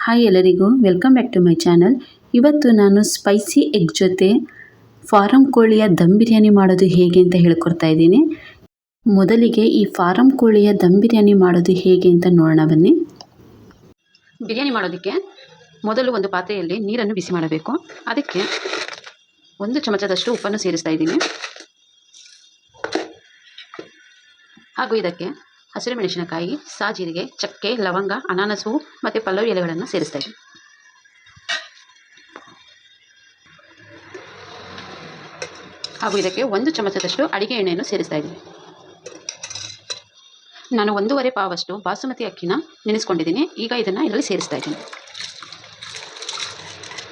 Hi ಎಲ್ಲರಿಗೂ welcome back to my channel. ಇವತ್ತು ನಾನು ಸ್ಪೈಸಿ ಎಗ್ ಜೊತೆ ಫಾರಂ ಕೋಳಿಯ ದಮ್ ಬಿರಿಯಾನಿ ಮಾಡೋದು ಹೇಗೆ ಅಂತ ಹೇಳ್ಕೊಡ್ತಾ ಇದ್ದೀನಿ. ಮೊದಲಿಗೆ ಈ ಫಾರಂ ಕೋಳಿಯ ದಮ್ ಬಿರಿಯಾನಿ ಮಾಡೋದು ಹೇಗೆ ಅಂತ ನೋಡೋಣ ಬನ್ನಿ. ಬಿರಿಯಾನಿ ಮಾಡೋದಕ್ಕೆ ಮೊದಲು ಒಂದು ಪಾತ್ರೆಯಲ್ಲಿ ನೀರನ್ನು ಬಿಸಿ ಮಾಡಬೇಕು. ಅದಕ್ಕೆ 1 ಚಮಚದಷ್ಟು ಉಪ್ಪನ್ನು ಸೇರಿಸ್ತಾ ಇದ್ದೀನಿ. ಹಾಗೂ ಇದಕ್ಕೆ ಹಸಿರು ಮೆಣಸಿನಕಾಯಿ, ಸಾಜೀರಿಗೆ, ಚಕ್ಕೆ, ಲವಂಗ, ಅನಾನಸು ಮತ್ತು ಪಲ್ಲವಿ ಎಲೆಗಳನ್ನು ಸೇರಿಸ್ತಾ ಇದ್ದೀನಿ. ಹಾಗೂ ಇದಕ್ಕೆ 1 ಚಮಚದಷ್ಟು ಅಡಿಗೆ ಎಣ್ಣೆಯನ್ನು ಸೇರಿಸ್ತಾ ಇದ್ದೀನಿ. ನಾನು 1.5 ಪಾವಷ್ಟು ಬಾಸುಮತಿ ಅಕ್ಕಿನ ನೆನೆಸ್ಕೊಂಡಿದ್ದೀನಿ. ಈಗ ಇದನ್ನು ಇದರಲ್ಲಿ ಸೇರಿಸ್ತಾ ಇದ್ದೀನಿ.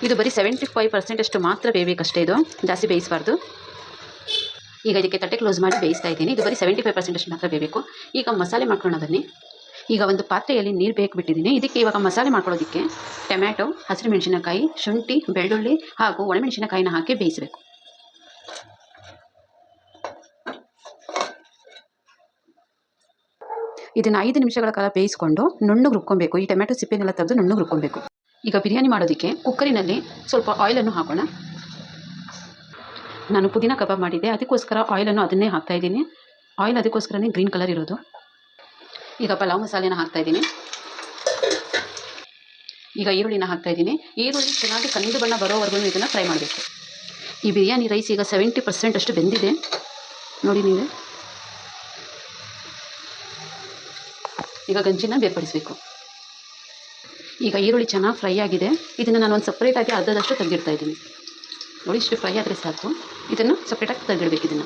ಇದು ಬರೀ 75% ಅಷ್ಟು ಮಾತ್ರ ಬೇಯಬೇಕಷ್ಟೇ, ಇದು ಜಾಸ್ತಿ ಬೇಯಿಸಬಾರ್ದು. ಈಗ ಇದಕ್ಕೆ ತಟ್ಟೆ ಕ್ಲೋಸ್ ಮಾಡಿ ಬೇಯಿಸ್ತಾ ಇದ್ದೀನಿ. ಇದು ಬರೀ 75% ಅಷ್ಟು ಮಾತ್ರ ಬೇಯಬೇಕು. ಈಗ ಮಸಾಲೆ ಮಾಡ್ಕೊಳ್ಳೋಣ ಬನ್ನಿ. ಈಗ ಒಂದು ಪಾತ್ರೆಯಲ್ಲಿ ನೀರು ಬೇಕಿಬಿಟ್ಟಿದ್ದೀನಿ. ಇದಕ್ಕೆ ಇವಾಗ ಮಸಾಲೆ ಮಾಡ್ಕೊಳ್ಳೋದಕ್ಕೆ ಟೊಮ್ಯಾಟೊ, ಹಸಿರು ಮೆಣಸಿನಕಾಯಿ, ಶುಂಠಿ, ಬೆಳ್ಳುಳ್ಳಿ ಹಾಗೂ ಒಣಮೆಣಸಿನಕಾಯಿನ ಹಾಕಿ ಬೇಯಿಸಬೇಕು. ಇದನ್ನು 5 ನಿಮಿಷಗಳ ಕಾಲ ಬೇಯಿಸ್ಕೊಂಡು ನುಣ್ಣಗೆ ರುಬ್ಕೊಬೇಕು. ಈ ಟೊಮ್ಯಾಟೊ ಸಿಪ್ಪೆನೆಲ್ಲ ತೆಗೆದು ನುಣ್ಣಗೆ ರುಬ್ಕೊಬೇಕು. ಈಗ ಬಿರಿಯಾನಿ ಮಾಡೋದಕ್ಕೆ ಕುಕ್ಕರಿನಲ್ಲಿ ಸ್ವಲ್ಪ ಆಯಿಲನ್ನು ಹಾಕೋಣ. ನಾನು ಪುದೀನ ಕಬಾಬ್ ಮಾಡಿದ್ದೆ, ಅದಕ್ಕೋಸ್ಕರ ಆಯಿಲನ್ನು ಅದನ್ನೇ ಹಾಕ್ತಾಯಿದ್ದೀನಿ. ಆಯಿಲ್ ಅದಕ್ಕೋಸ್ಕರನೇ ಗ್ರೀನ್ ಕಲರ್ ಇರೋದು. ಈಗ ಪಲಾವ್ ಮಸಾಲೆನ ಹಾಕ್ತಾಯಿದ್ದೀನಿ. ಈಗ ಈರುಳ್ಳಿನ ಹಾಕ್ತಾಯಿದ್ದೀನಿ. ಈರುಳ್ಳಿ ಚೆನ್ನಾಗಿ ಕಂದು ಬಣ್ಣ ಬರೋವರೆಗೂ ಇದನ್ನು ಫ್ರೈ ಮಾಡಬೇಕು. ಈ ಬಿರಿಯಾನಿ ರೈಸ್ ಈಗ 70% ಅಷ್ಟು ಬೆಂದಿದೆ ನೋಡಿ ನೀವೇ. ಈಗ ಗಂಜಿನ ಬೇರ್ಪಡಿಸಬೇಕು. ಈಗ ಈರುಳ್ಳಿ ಚೆನ್ನಾಗಿ ಫ್ರೈ ಆಗಿದೆ. ಇದನ್ನು ನಾನು ಒಂದು ಸಪ್ರೇಟಾಗಿ ಅರ್ಧದಷ್ಟು ತೆಗೆದಿಡ್ತಾ ಇದ್ದೀನಿ. ನೋಡಿ, ಇಷ್ಟು ಫ್ರೈ ಆದರೆ ಸಾಕು. ಇದನ್ನು ಸಪ್ರೇಟಾಗಿ ತೆಗೆದಿಡಬೇಕು. ಇದನ್ನು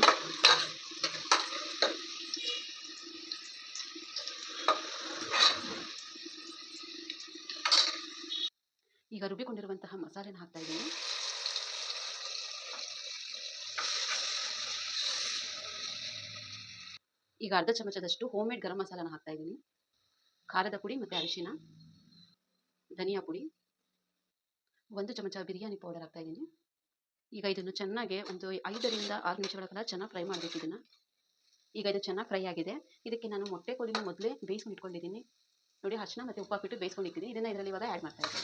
ಈಗ ರುಬ್ಬಿಕೊಂಡಿರುವಂತಹ ಮಸಾಲೆನ ಹಾಕ್ತಾ ಇದ್ದೀನಿ. ಈಗ ಅರ್ಧ ಚಮಚದಷ್ಟು ಹೋಮ್ ಮೇಡ್ ಗರಂ ಮಸಾಲಾನ ಹಾಕ್ತಾ ಇದ್ದೀನಿ. ಖಾರದ ಪುಡಿ ಮತ್ತು ಅರಿಶಿನ, ಧನಿಯಾ ಪುಡಿ, 1 ಚಮಚ ಬಿರಿಯಾನಿ ಪೌಡರ್ ಹಾಕ್ತಾ ಇದ್ದೀನಿ. ಈಗ ಇದನ್ನು ಚೆನ್ನಾಗಿ ಒಂದು 5 ರಿಂದ 6 ನಿಮಿಷಗಳ ಕಾಲ ಚೆನ್ನಾಗಿ ಫ್ರೈ ಮಾಡಬೇಕು ಇದನ್ನು. ಈಗ ಇದು ಚೆನ್ನಾಗಿ ಫ್ರೈ ಆಗಿದೆ. ಇದಕ್ಕೆ ನಾನು ಮೊಟ್ಟೆ ಕೋಳಿನ ಮೊದಲೇ ಬೇಯಿಸ್ಕೊಂಡು ಇಟ್ಕೊಂಡಿದ್ದೀನಿ ನೋಡಿ. ಅರಿಶಿನ ಮತ್ತು ಉಪ್ಪು ಹಾಕಿಬಿಟ್ಟು ಬೇಯಿಸ್ಕೊಂಡಿದ್ದೀನಿ. ಇದನ್ನು ಇದರಲ್ಲಿ ಇವಾಗ ಆ್ಯಡ್ ಮಾಡ್ತಾ ಇದ್ದೀನಿ.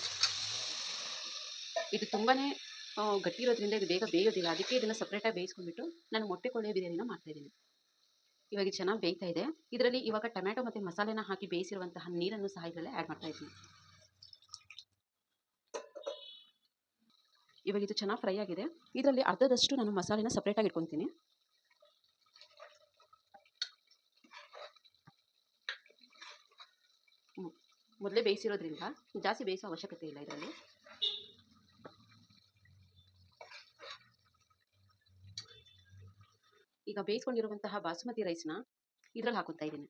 ಇದು ತುಂಬಾ ಗಟ್ಟಿ ಇರೋದ್ರಿಂದ ಇದು ಬೇಗ ಬೇಯೋದಿಲ್ಲ. ಅದಕ್ಕೆ ಇದನ್ನು ಸಪ್ರೇಟಾಗಿ ಬೇಯಿಸ್ಕೊಂಡ್ಬಿಟ್ಟು ನಾನು ಮೊಟ್ಟೆ ಕೋಳಿಯ ಬಿರಿಯಾನಿನ ಮಾಡ್ತಾಯಿದ್ದೀನಿ. ಇವಾಗ ಇದು ಚೆನ್ನಾಗಿ ಬೇಯ್ತಾ ಇದೆ. ಇದರಲ್ಲಿ ಇವಾಗ ಟೊಮ್ಯಾಟೊ ಮತ್ತು ಮಸಾಲೆನ ಹಾಕಿ ಬೇಯಿಸಿರುವಂತಹ ನೀರನ್ನು ಸಹ ಇದರಲ್ಲೇ ಆ್ಯಡ್ ಮಾಡ್ತಾ ಇದ್ದೀನಿ. ಇವಾಗ ಇದು ಚೆನ್ನಾಗಿ ಫ್ರೈ ಆಗಿದೆ. ಇದರಲ್ಲಿ ಅರ್ಧದಷ್ಟು ನಾನು ಮಸಾಲೆನ ಸಪ್ರೇಟಾಗಿ ಇಟ್ಕೊತೀನಿ. ಮೊದಲೇ ಬೇಯಿಸಿರೋದ್ರಿಂದ ಜಾಸ್ತಿ ಬೇಯಿಸೋ ಅವಶ್ಯಕತೆ ಇಲ್ಲ ಇದರಲ್ಲಿ. ಈಗ ಬೇಯಿಸ್ಕೊಂಡಿರುವಂತಹ ಬಾಸುಮತಿ ರೈಸ್ನ ಇದರಲ್ಲಿ ಹಾಕೋತಾ ಇದ್ದೀನಿ.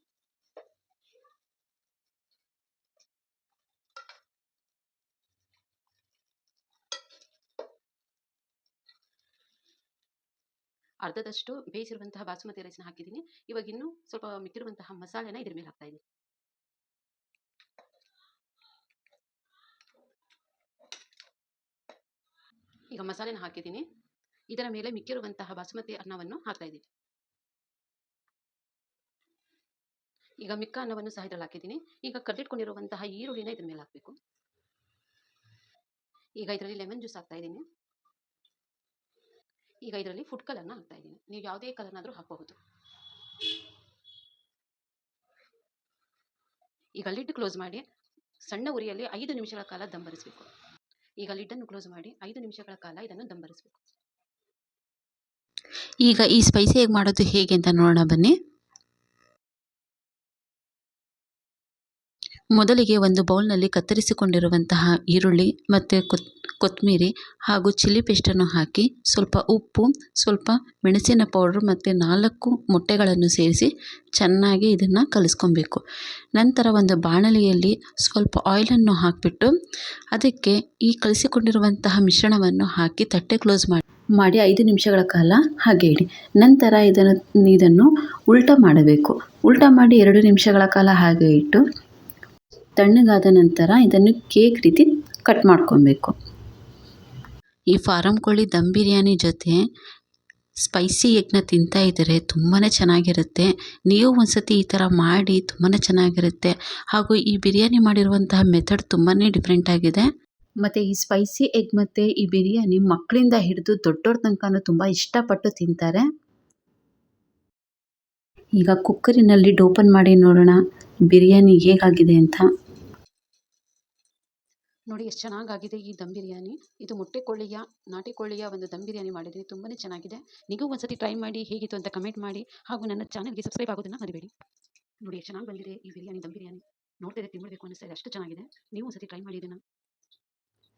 ಅರ್ಧದಷ್ಟು ಬೇಯಿಸಿರುವಂತಹ ಬಾಸುಮತಿ ರೈಸ್ನ ಹಾಕಿದ್ದೀನಿ. ಇವಾಗ ಇನ್ನೂ ಸ್ವಲ್ಪ ಮಿಕ್ಕಿರುವಂತಹ ಮಸಾಲೆನ ಇದ್ರ ಮೇಲೆ ಹಾಕ್ತಾ ಇದ್ದೀನಿ. ಈಗ ಮಸಾಲೆನ ಹಾಕಿದ್ದೀನಿ. ಇದರ ಮೇಲೆ ಮಿಕ್ಕಿರುವಂತಹ ಬಾಸುಮತಿ ಅನ್ನವನ್ನು ಹಾಕ್ತಾ ಇದ್ದೀನಿ. ಈಗ ಮಿಕ್ಕ ಅನ್ನವನ್ನು ಸಹ ಇದರಲ್ಲಿ ಹಾಕಿದ್ದೀನಿ. ಈಗ ಕಡ್ದಿಟ್ಕೊಂಡಿರುವಂತಹ ಈರುಳ್ಳಿನ ಇದ್ರ ಮೇಲೆ ಹಾಕಬೇಕು. ಈಗ ಇದರಲ್ಲಿ ಲೆಮನ್ ಜ್ಯೂಸ್ ಹಾಕ್ತಾ ಇದ್ದೀನಿ. ಈಗ ಇದರಲ್ಲಿ ಫುಡ್ ಕಲರ್ನ ಹಾಕ್ತಾ ಇದ್ದೀನಿ. ನೀವು ಯಾವುದೇ ಕಲರ್ನಾದರೂ ಹಾಕಬಹುದು. ಈಗ ಲಿಡ್ ಕ್ಲೋಸ್ ಮಾಡಿ ಸಣ್ಣ ಉರಿಯಲ್ಲಿ 5 ನಿಮಿಷಗಳ ಕಾಲ ದಮ್ ಬರಿಸಬೇಕು. ಈಗ ಲಿಡ್ಡನ್ನು ಕ್ಲೋಸ್ ಮಾಡಿ 5 ನಿಮಿಷಗಳ ಕಾಲ ಇದನ್ನು ದಮ್ ಬರಿಸಬೇಕು. ಈಗ ಈ ಸ್ಪೈಸಿ ಎಗ್ ಮಾಡೋದು ಹೇಗೆ ಅಂತ ನೋಡೋಣ ಬನ್ನಿ. ಮೊದಲಿಗೆ ಒಂದು ಬೌಲ್ನಲ್ಲಿ ಕತ್ತರಿಸಿಕೊಂಡಿರುವಂತಹ ಈರುಳ್ಳಿ ಮತ್ತು ಕೊತ್ತಂಬರಿ ಹಾಗೂ ಚಿಲ್ಲಿ ಪೇಸ್ಟನ್ನು ಹಾಕಿ ಸ್ವಲ್ಪ ಉಪ್ಪು, ಸ್ವಲ್ಪ ಮೆಣಸಿನ ಪೌಡ್ರ್ ಮತ್ತು 4 ಮೊಟ್ಟೆಗಳನ್ನು ಸೇರಿಸಿ ಚೆನ್ನಾಗಿ ಇದನ್ನು ಕಲಿಸ್ಕೊಬೇಕು. ನಂತರ ಒಂದು ಬಾಣಲೆಯಲ್ಲಿ ಸ್ವಲ್ಪ ಆಯಿಲನ್ನು ಹಾಕಿಬಿಟ್ಟು ಅದಕ್ಕೆ ಈ ಕಲಿಸಿಕೊಂಡಿರುವಂತಹ ಮಿಶ್ರಣವನ್ನು ಹಾಕಿ ತಟ್ಟೆ ಕ್ಲೋಸ್ ಮಾಡಿ 5 ನಿಮಿಷಗಳ ಕಾಲ ಹಾಗೆ ಇಡಿ. ನಂತರ ಇದನ್ನು ಉಲ್ಟಾ ಮಾಡಬೇಕು. ಉಲ್ಟಾ ಮಾಡಿ 2 ನಿಮಿಷಗಳ ಕಾಲ ಹಾಗೆ ಇಟ್ಟು ತಣ್ಣಗಾದ ನಂತರ ಇದನ್ನು ಕೇಕ್ ರೀತಿ ಕಟ್ ಮಾಡ್ಕೊಬೇಕು. ಈ ಫಾರಂ ಕೋಳಿ ದಮ್ ಬಿರಿಯಾನಿ ಜೊತೆ ಸ್ಪೈಸಿ ಎಗ್ನ ತಿಂತಾ ಇದ್ದರೆ ತುಂಬಾ ಚೆನ್ನಾಗಿರುತ್ತೆ. ನೀವು ಒಂದ್ಸತಿ ಈ ಥರ ಮಾಡಿ ತುಂಬಾ ಚೆನ್ನಾಗಿರುತ್ತೆ. ಹಾಗೂ ಈ ಬಿರಿಯಾನಿ ಮಾಡಿರುವಂತಹ ಮೆಥಡ್ ತುಂಬಾ ಡಿಫ್ರೆಂಟ್ ಆಗಿದೆ. ಮತ್ತು ಈ ಸ್ಪೈಸಿ ಎಗ್ ಮತ್ತು ಈ ಬಿರಿಯಾನಿ ಮಕ್ಕಳಿಂದ ಹಿಡಿದು ದೊಡ್ಡವ್ರ ತನಕನೂ ತುಂಬ ಇಷ್ಟಪಟ್ಟು ತಿಂತಾರೆ. ಈಗ ಕುಕ್ಕರಿನಲ್ಲಿ ಓಪನ್ ಮಾಡಿ ನೋಡೋಣ ಬಿರಿಯಾನಿ ಹೇಗಾಗಿದೆ ಅಂತ. ನೋಡಿ ಎಷ್ಟು ಚೆನ್ನಾಗಾಗಿದೆ ಈ ದಮ್ ಬಿರಿಯಾನಿ. ಇದು ಮೊಟ್ಟೆ ಕೋಳಿಯ ನಾಟಿ ಕೋಳಿಯ ಒಂದು ದಮ್ ಬಿರಿಯಾನಿ ಮಾಡಿದ್ದೀನಿ. ತುಂಬಾ ಚೆನ್ನಾಗಿದೆ. ನೀವು ಒಂದ್ಸತಿ ಟ್ರೈ ಮಾಡಿ ಹೇಗಿತ್ತು ಅಂತ ಕಮೆಂಟ್ ಮಾಡಿ. ಹಾಗೂ ನನ್ನ ಚಾನಲ್ಗೆ ಸಬ್ಸ್ಕ್ರೈಬ್ ಆಗೋದನ್ನು ಮರಿಬೇಡಿ. ನೋಡಿ ಎಷ್ಟು ಚೆನ್ನಾಗಿ ಬಂದಿದೆ ಈ ಬಿರಿಯಾನಿ, ದಮ್ ಬಿರಿಯಾನಿ. ನೋಡ್ತಿದ್ರೆ ತಿನ್ಬಿಡಬೇಕು ಅನ್ನಿಸ್ತಾ ಇದೆ, ಅಷ್ಟು ಚೆನ್ನಾಗಿದೆ. ನೀವು ಒಂದ್ಸತಿ ಟ್ರೈ ಮಾಡಿ ಇದನ್ನು.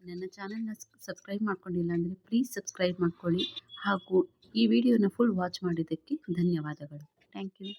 ನನ್ನ ಚಾನಲ್ನ ಸಬ್ಸ್ಕ್ರೈಬ್ ಮಾಡ್ಕೊಂಡಿಲ್ಲ ಅಂದರೆ ಪ್ಲೀಸ್ ಸಬ್ಸ್ಕ್ರೈಬ್ ಮಾಡ್ಕೊಳ್ಳಿ. ಹಾಗೂ ಈ ವಿಡಿಯೋನ ಫುಲ್ ವಾಚ್ ಮಾಡಿದ್ದಕ್ಕೆ ಧನ್ಯವಾದಗಳು. Thank you.